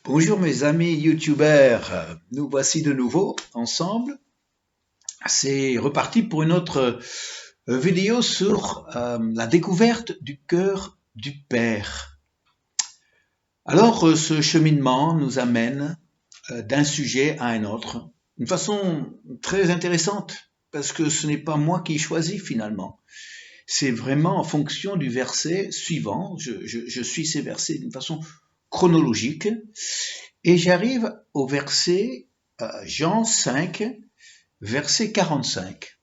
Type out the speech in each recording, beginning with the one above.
Bonjour mes amis youtubeurs, nous voici de nouveau ensemble. C'est reparti pour une autre vidéo sur la découverte du cœur du Père. Alors ce cheminement nous amène d'un sujet à un autre, d'une façon très intéressante, parce que ce n'est pas moi qui choisis finalement. C'est vraiment en fonction du verset suivant, je suis ces versets d'une façon chronologique, et j'arrive au verset Jean 5, verset 45.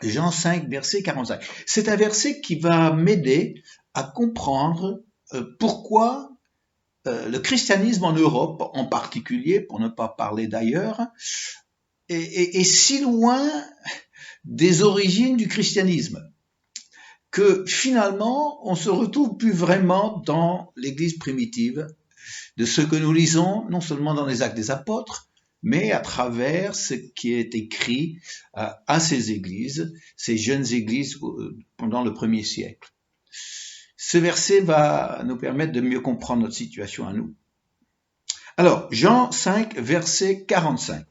Jean 5, verset 45. C'est un verset qui va m'aider à comprendre pourquoi le christianisme en Europe, en particulier, pour ne pas parler d'ailleurs, est si loin des origines du christianisme que finalement on se retrouve plus vraiment dans l'Église primitive, de ce que nous lisons non seulement dans les Actes des Apôtres, mais à travers ce qui est écrit à ces églises, ces jeunes églises pendant le premier siècle. Ce verset va nous permettre de mieux comprendre notre situation à nous. Alors, Jean 5, verset 45.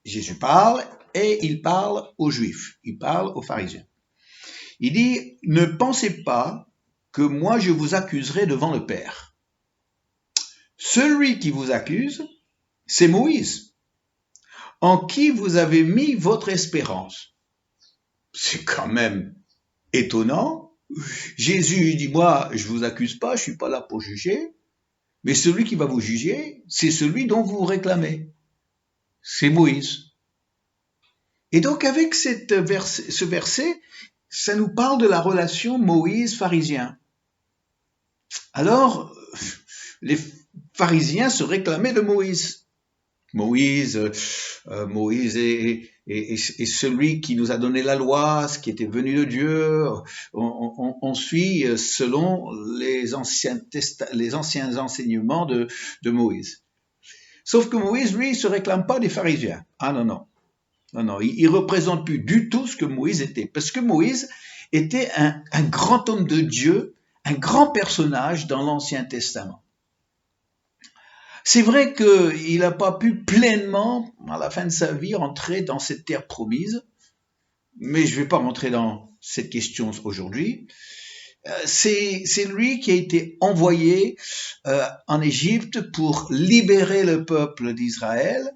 Jésus parle et il parle aux Juifs, il parle aux pharisiens. Il dit, « Ne pensez pas que moi je vous accuserai devant le Père. Celui qui vous accuse, c'est Moïse, en qui vous avez mis votre espérance. » C'est quand même étonnant. Jésus dit, moi, je vous accuse pas, je suis pas là pour juger, mais celui qui va vous juger, c'est celui dont vous vous réclamez. C'est Moïse. Et donc, avec ce verset, ça nous parle de la relation Moïse-pharisien. Alors, les pharisiens se réclamaient de Moïse. Moïse est celui qui nous a donné la loi, ce qui était venu de Dieu. On suit selon les anciens enseignements de Moïse. Sauf que Moïse, lui, il se réclame pas des pharisiens. Ah non, il représente plus du tout ce que Moïse était. Parce que Moïse était un grand homme de Dieu, un grand personnage dans l'Ancien Testament. C'est vrai qu'il n'a pas pu pleinement, à la fin de sa vie, rentrer dans cette terre promise, mais je ne vais pas rentrer dans cette question aujourd'hui. C'est lui qui a été envoyé en Égypte pour libérer le peuple d'Israël,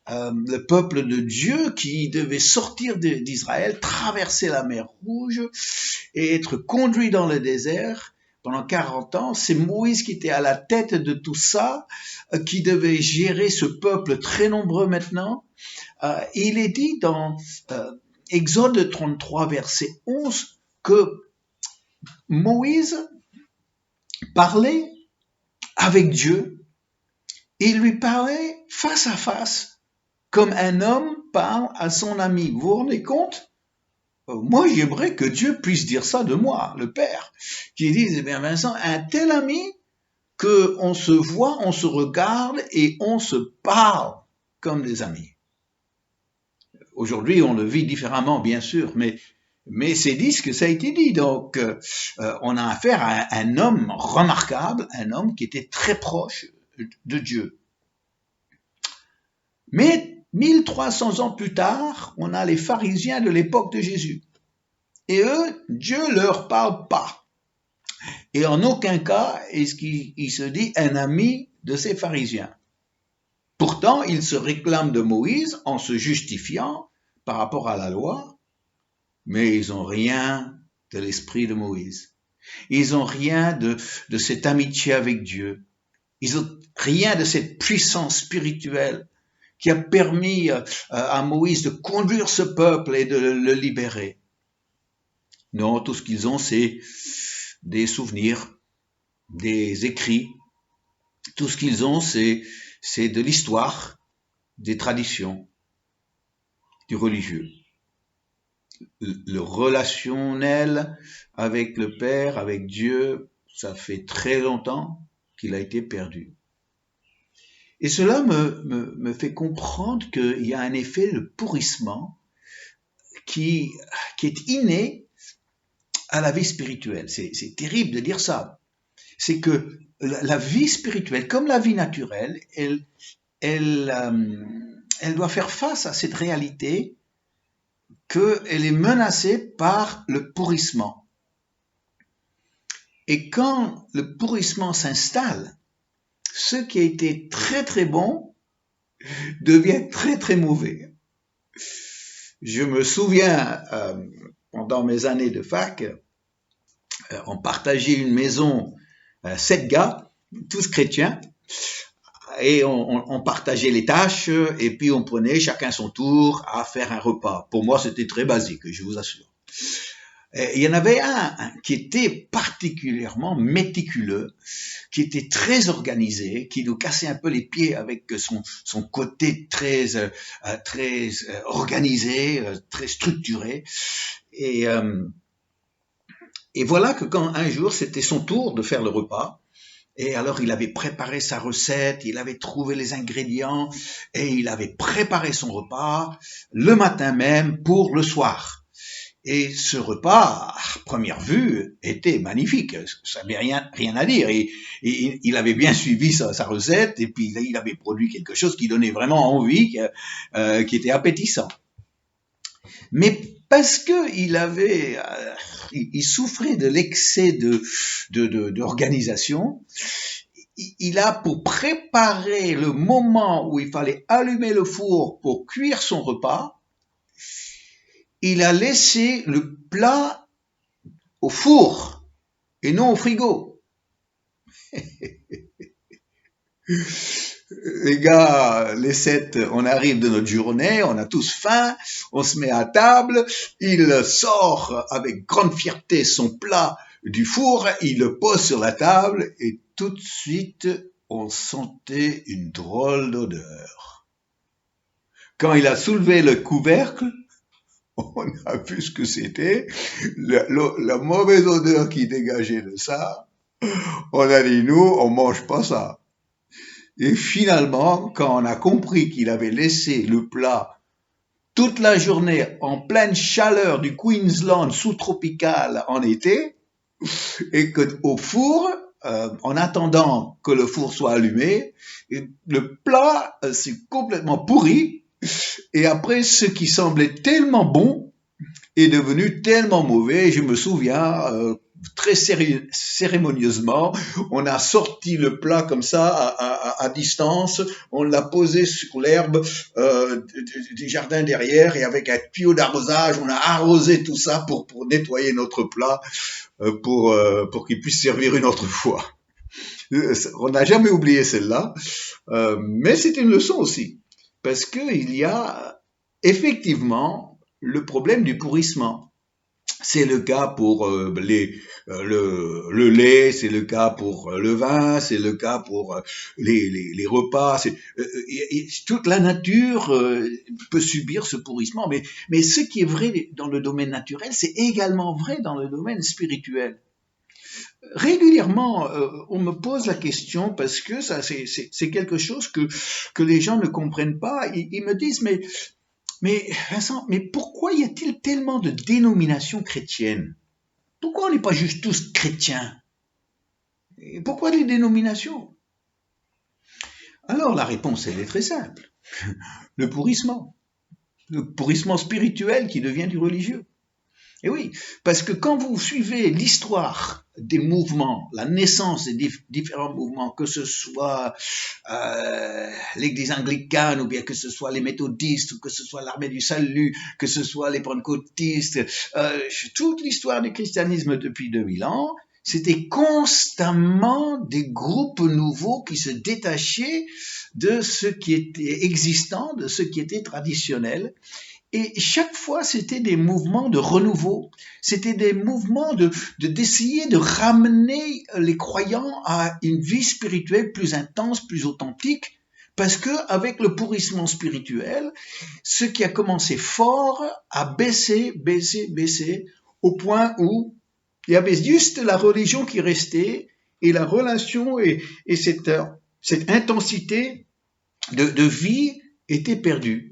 le peuple de Dieu qui devait sortir d'Israël, traverser la mer Rouge et être conduit dans le désert. Pendant 40 ans, c'est Moïse qui était à la tête de tout ça, qui devait gérer ce peuple très nombreux maintenant. Et il est dit dans Exode 33, verset 11, que Moïse parlait avec Dieu et il lui parlait face à face, comme un homme parle à son ami. Vous vous rendez compte ? Moi, j'aimerais que Dieu puisse dire ça de moi, le Père, qui dise, eh bien Vincent, un tel ami qu'on se voit, on se regarde et on se parle comme des amis. Aujourd'hui, on le vit différemment, bien sûr, mais c'est dit ce que ça a été dit. Donc, on a affaire à un homme remarquable, un homme qui était très proche de Dieu. Mais 1300 ans plus tard, on a les pharisiens de l'époque de Jésus. Et eux, Dieu leur parle pas. Et en aucun cas est-ce qu'il se dit un ami de ces pharisiens. Pourtant, ils se réclament de Moïse en se justifiant par rapport à la loi, mais ils n'ont rien de l'esprit de Moïse. Ils n'ont rien de cette amitié avec Dieu. Ils n'ont rien de cette puissance spirituelle qui a permis à Moïse de conduire ce peuple et de le libérer. Non, tout ce qu'ils ont, c'est des souvenirs, des écrits. Tout ce qu'ils ont, c'est de l'histoire, des traditions, du religieux. Le relationnel avec le Père, avec Dieu, ça fait très longtemps qu'il a été perdu. Et cela me fait comprendre qu'il y a un effet de pourrissement qui est inné à la vie spirituelle. C'est terrible de dire ça. C'est que la vie spirituelle, comme la vie naturelle, elle doit faire face à cette réalité qu'elle est menacée par le pourrissement. Et quand le pourrissement s'installe, ce qui a été très très bon devient très très mauvais. Je me souviens, pendant mes années de fac, on partageait une maison, 7 gars, tous chrétiens, et on partageait les tâches, et puis on prenait chacun son tour à faire un repas. Pour moi, c'était très basique, je vous assure. Et il y en avait un qui était particulièrement méticuleux, qui était très organisé, qui nous cassait un peu les pieds avec son côté très organisé, très structuré. Et voilà que quand un jour c'était son tour de faire le repas, et alors il avait préparé sa recette, il avait trouvé les ingrédients, et il avait préparé son repas le matin même pour le soir. Et ce repas, à première vue, était magnifique. Ça n'avait rien à dire. Et il avait bien suivi sa recette, et puis il avait produit quelque chose qui donnait vraiment envie, qui était appétissant. Mais parce que il souffrait de l'excès d'organisation, il a, pour préparer le moment où il fallait allumer le four pour cuire son repas, il a laissé le plat au four et non au frigo. Les gars, les 7, on arrive de notre journée, on a tous faim, on se met à table, il sort avec grande fierté son plat du four, il le pose sur la table et tout de suite, on sentait une drôle d'odeur. Quand il a soulevé le couvercle, on a vu ce que c'était, la mauvaise odeur qui dégageait de ça. On a dit, nous, on mange pas ça. Et finalement, quand on a compris qu'il avait laissé le plat toute la journée en pleine chaleur du Queensland sous-tropical en été, et qu'au four, en attendant que le four soit allumé, le plat s'est complètement pourri, et après, ce qui semblait tellement bon est devenu tellement mauvais. Je me souviens, très cérémonieusement, on a sorti le plat comme ça à distance, on l'a posé sur l'herbe du jardin derrière, et avec un tuyau d'arrosage, on a arrosé tout ça pour nettoyer notre plat, pour qu'il puisse servir une autre fois. On n'a jamais oublié celle-là, mais c'est une leçon aussi, parce qu'il y a effectivement le problème du pourrissement. C'est le cas pour le lait, c'est le cas pour le vin, c'est le cas pour les repas. Toute la nature peut subir ce pourrissement, mais ce qui est vrai dans le domaine naturel, c'est également vrai dans le domaine spirituel. Régulièrement, on me pose la question, parce que ça, c'est quelque chose que les gens ne comprennent pas. Ils me disent, mais Vincent, mais pourquoi y a-t-il tellement de dénominations chrétiennes? Pourquoi on n'est pas juste tous chrétiens? Et pourquoi les dénominations? Alors la réponse, elle est très simple. Le pourrissement spirituel qui devient du religieux. Et oui, parce que quand vous suivez l'histoire des mouvements, la naissance des différents mouvements, que ce soit l'Église anglicane, ou bien que ce soit les méthodistes, ou que ce soit l'Armée du Salut, que ce soit les pentecôtistes, toute l'histoire du christianisme depuis 2000 ans, c'était constamment des groupes nouveaux qui se détachaient de ce qui était existant, de ce qui était traditionnel. Et chaque fois, c'était des mouvements de renouveau. C'était des mouvements d'essayer de ramener les croyants à une vie spirituelle plus intense, plus authentique. Parce que avec le pourrissement spirituel, ce qui a commencé fort a baissé, au point où il y avait juste la religion qui restait, et la relation et cette intensité de vie était perdue.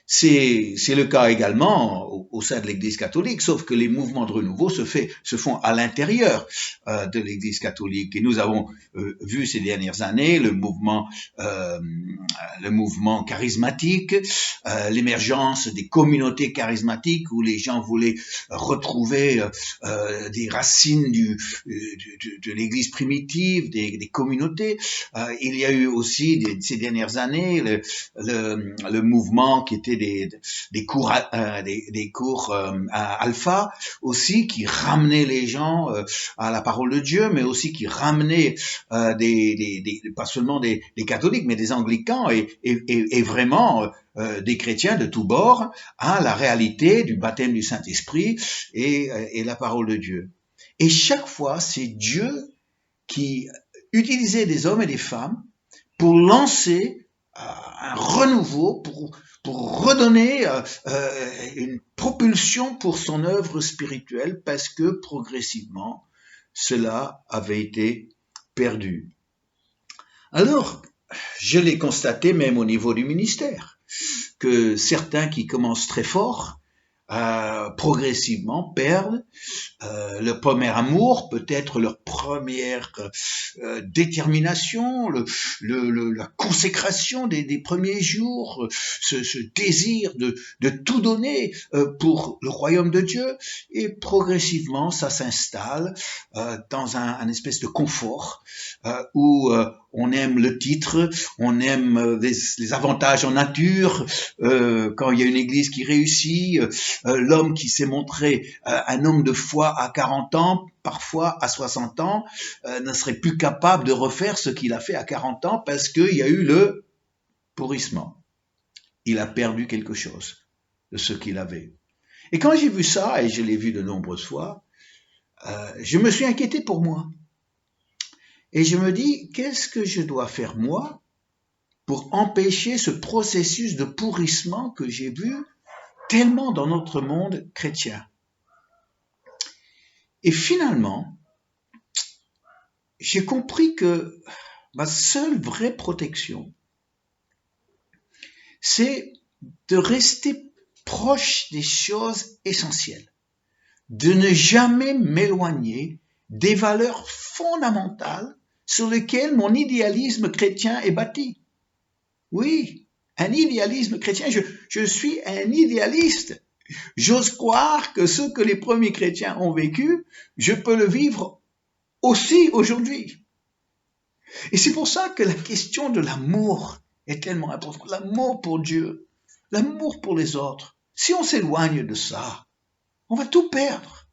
C'est le cas également au sein de l'Église catholique, sauf que les mouvements de renouveau se font à l'intérieur de l'Église catholique. Et nous avons vu ces dernières années euh, le mouvement charismatique, l'émergence des communautés charismatiques où les gens voulaient retrouver des racines de l'Église primitive, des communautés. Il y a eu aussi ces dernières années le mouvement qui était des cours alpha aussi, qui ramenaient les gens à la parole de Dieu, mais aussi qui ramenaient pas seulement des catholiques, mais des anglicans et vraiment des chrétiens de tous bords à la réalité du baptême du Saint-Esprit et la parole de Dieu. Et chaque fois, c'est Dieu qui utilisait des hommes et des femmes pour lancer un renouveau, pour redonner une propulsion pour son œuvre spirituelle, parce que progressivement, cela avait été perdu. Alors, je l'ai constaté même au niveau du ministère, que certains qui commencent très fort, progressivement perdent leur premier amour, peut-être leur première détermination, la consécration des premiers jours, ce désir de tout donner pour le royaume de Dieu, et progressivement ça s'installe dans un espèce de confort où on aime le titre, on aime les avantages en nature, quand il y a une église qui réussit, l'homme qui s'est montré un homme de foi à 40 ans, parfois à 60 ans, ne serait plus capable de refaire ce qu'il a fait à 40 ans parce qu'il y a eu le pourrissement. Il a perdu quelque chose de ce qu'il avait. Et quand j'ai vu ça, et je l'ai vu de nombreuses fois, je me suis inquiété pour moi. Et je me dis, qu'est-ce que je dois faire moi pour empêcher ce processus de pourrissement que j'ai vu tellement dans notre monde chrétien? Et finalement, j'ai compris que ma seule vraie protection, c'est de rester proche des choses essentielles, de ne jamais m'éloigner des valeurs fondamentales sur lesquelles mon idéalisme chrétien est bâti. Oui, un idéalisme chrétien, je suis un idéaliste. J'ose croire que ce que les premiers chrétiens ont vécu, je peux le vivre aussi aujourd'hui. Et c'est pour ça que la question de l'amour est tellement importante. L'amour pour Dieu, l'amour pour les autres. Si on s'éloigne de ça, on va tout perdre.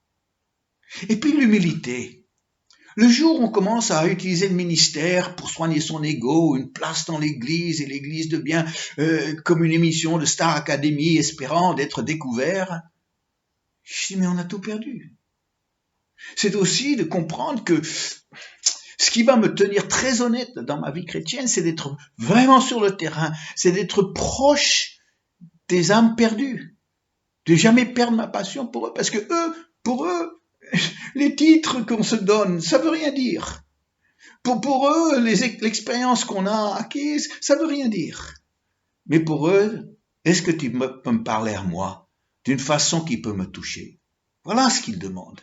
Et puis l'humilité. Le jour où on commence à utiliser le ministère pour soigner son ego, une place dans l'église, et l'église devient comme une émission de Star Academy espérant d'être découvert, je dis mais on a tout perdu. C'est aussi de comprendre que ce qui va me tenir très honnête dans ma vie chrétienne, c'est d'être vraiment sur le terrain, c'est d'être proche des âmes perdues, de jamais perdre ma passion pour eux, parce que pour eux, les titres qu'on se donne, ça veut rien dire. Pour eux, l'expérience qu'on a acquise, ça veut rien dire. Mais pour eux, est-ce que tu peux me parler à moi d'une façon qui peut me toucher? Voilà ce qu'ils demandent.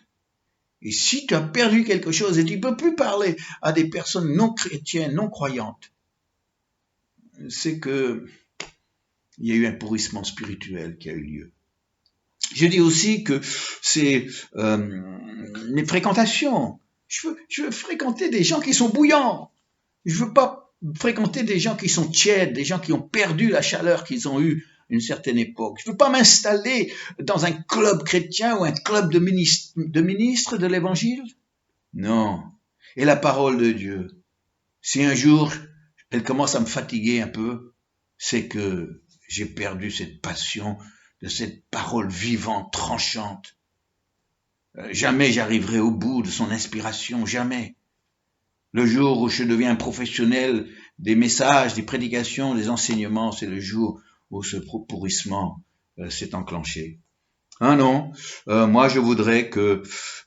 Et si tu as perdu quelque chose et tu ne peux plus parler à des personnes non chrétiennes, non croyantes, c'est que il y a eu un pourrissement spirituel qui a eu lieu. Je dis aussi que c'est mes fréquentations. Je veux fréquenter des gens qui sont bouillants. Je veux pas fréquenter des gens qui sont tièdes, des gens qui ont perdu la chaleur qu'ils ont eue à une certaine époque. Je veux pas m'installer dans un club chrétien ou un club de ministres de l'évangile. Non. Et la parole de Dieu, si un jour elle commence à me fatiguer un peu, c'est que j'ai perdu cette passion de cette parole vivante, tranchante. Jamais j'arriverai au bout de son inspiration, jamais. Le jour où je deviens un professionnel des messages, des prédications, des enseignements, c'est le jour où ce pourrissement s'est enclenché. Ah non, moi je voudrais que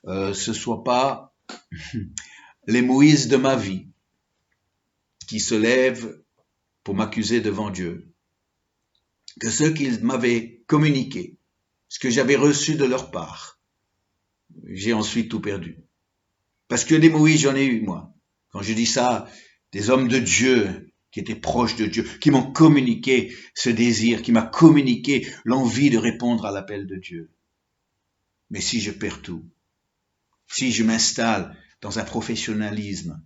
ce soit pas les Moïse de ma vie qui se lèvent pour m'accuser devant Dieu. que ce qu'ils m'avaient communiqué, ce que j'avais reçu de leur part, j'ai ensuite tout perdu. Parce que des Moïse, j'en ai eu, moi. Quand je dis ça, des hommes de Dieu qui étaient proches de Dieu, qui m'ont communiqué ce désir, qui m'a communiqué l'envie de répondre à l'appel de Dieu. Mais si je perds tout, si je m'installe dans un professionnalisme,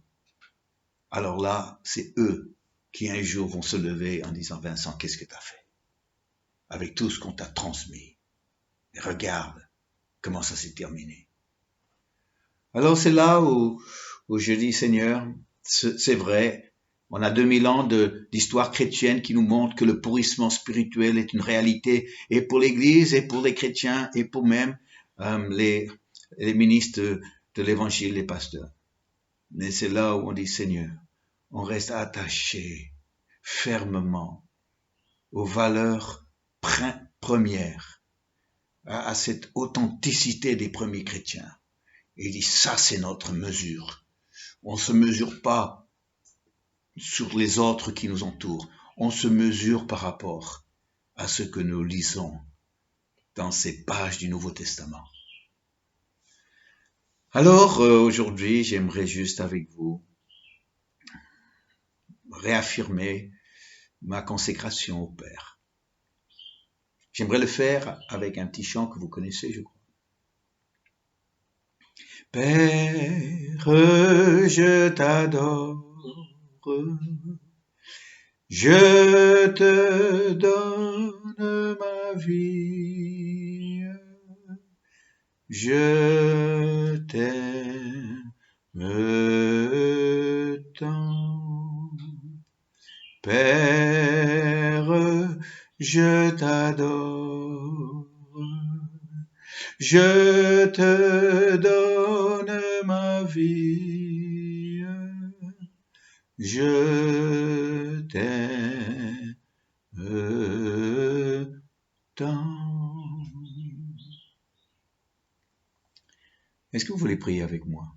alors là, c'est eux qui un jour vont se lever en disant, Vincent, qu'est-ce que tu as fait avec tout ce qu'on t'a transmis? Et regarde comment ça s'est terminé. Alors c'est là où je dis, Seigneur, c'est vrai, on a 2000 ans d'histoire chrétienne qui nous montre que le pourrissement spirituel est une réalité, et pour l'Église, et pour les chrétiens, et pour même les ministres de l'Évangile, les pasteurs. Mais c'est là où on dit, Seigneur, on reste attaché fermement aux valeurs premières, à cette authenticité des premiers chrétiens. Et il dit, ça c'est notre mesure. On ne se mesure pas sur les autres qui nous entourent. On se mesure par rapport à ce que nous lisons dans ces pages du Nouveau Testament. Alors, aujourd'hui, j'aimerais juste avec vous réaffirmer ma consécration au Père. J'aimerais le faire avec un petit chant que vous connaissez, je crois. Père, je t'adore, je te donne ma vie, je t'aime tant. Père, je t'adore, je te donne ma vie, je t'aime tant. Est-ce que vous voulez prier avec moi?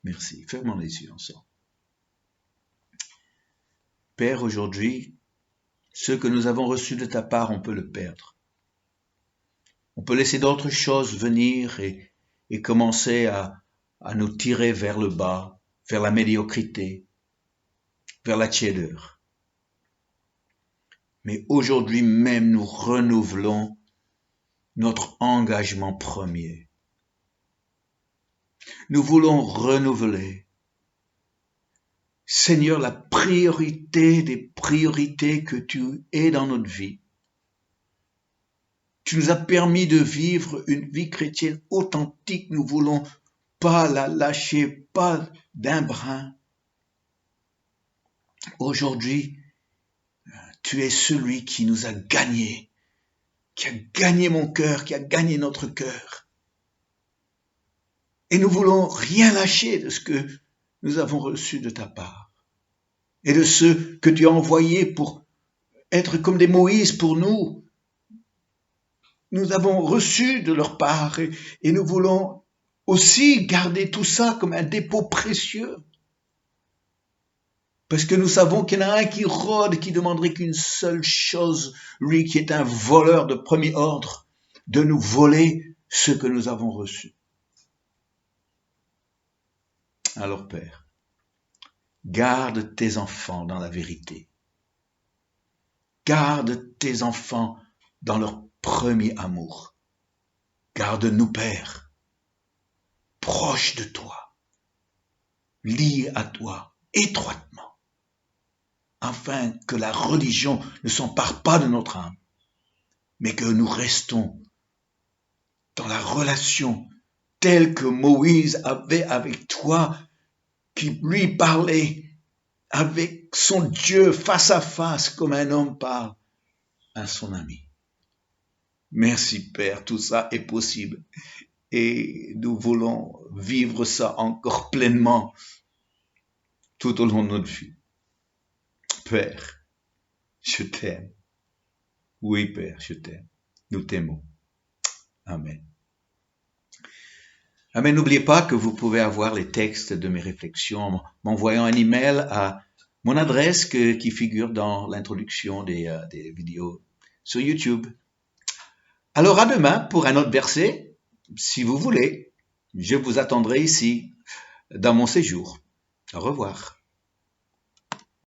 Merci. Fermons les yeux ensemble. Père, aujourd'hui, ce que nous avons reçu de ta part, on peut le perdre. On peut laisser d'autres choses venir et commencer à nous tirer vers le bas, vers la médiocrité, vers la tiédeur. Mais aujourd'hui même, nous renouvelons notre engagement premier. Nous voulons renouveler, Seigneur, la priorité des priorités que tu es dans notre vie. Tu nous as permis de vivre une vie chrétienne authentique. Nous voulons pas la lâcher, pas d'un brin. Aujourd'hui, tu es celui qui nous a gagnés, qui a gagné mon cœur, qui a gagné notre cœur. Et nous voulons rien lâcher de ce que nous avons reçu de ta part et de ceux que tu as envoyés pour être comme des Moïse pour nous. Nous avons reçu de leur part et nous voulons aussi garder tout ça comme un dépôt précieux. Parce que nous savons qu'il y en a un qui rôde, qui demanderait qu'une seule chose, lui qui est un voleur de premier ordre, de nous voler ce que nous avons reçu. Alors Père, garde tes enfants dans la vérité. Garde tes enfants dans leur premier amour. Garde-nous, Père, proches de toi, liés à toi étroitement, afin que la religion ne s'empare pas de notre âme, mais que nous restons dans la relation telle que Moïse avait avec toi, qui lui parlait avec son Dieu face à face, comme un homme parle à son ami. Merci Père, tout ça est possible et nous voulons vivre ça encore pleinement tout au long de notre vie. Père, je t'aime. Oui Père, je t'aime. Nous t'aimons. Amen. Amen. N'oubliez pas que vous pouvez avoir les textes de mes réflexions en m'envoyant un email à mon adresse qui figure dans l'introduction des vidéos sur YouTube. Alors à demain pour un autre verset, si vous voulez. Je vous attendrai ici, dans mon séjour. Au revoir.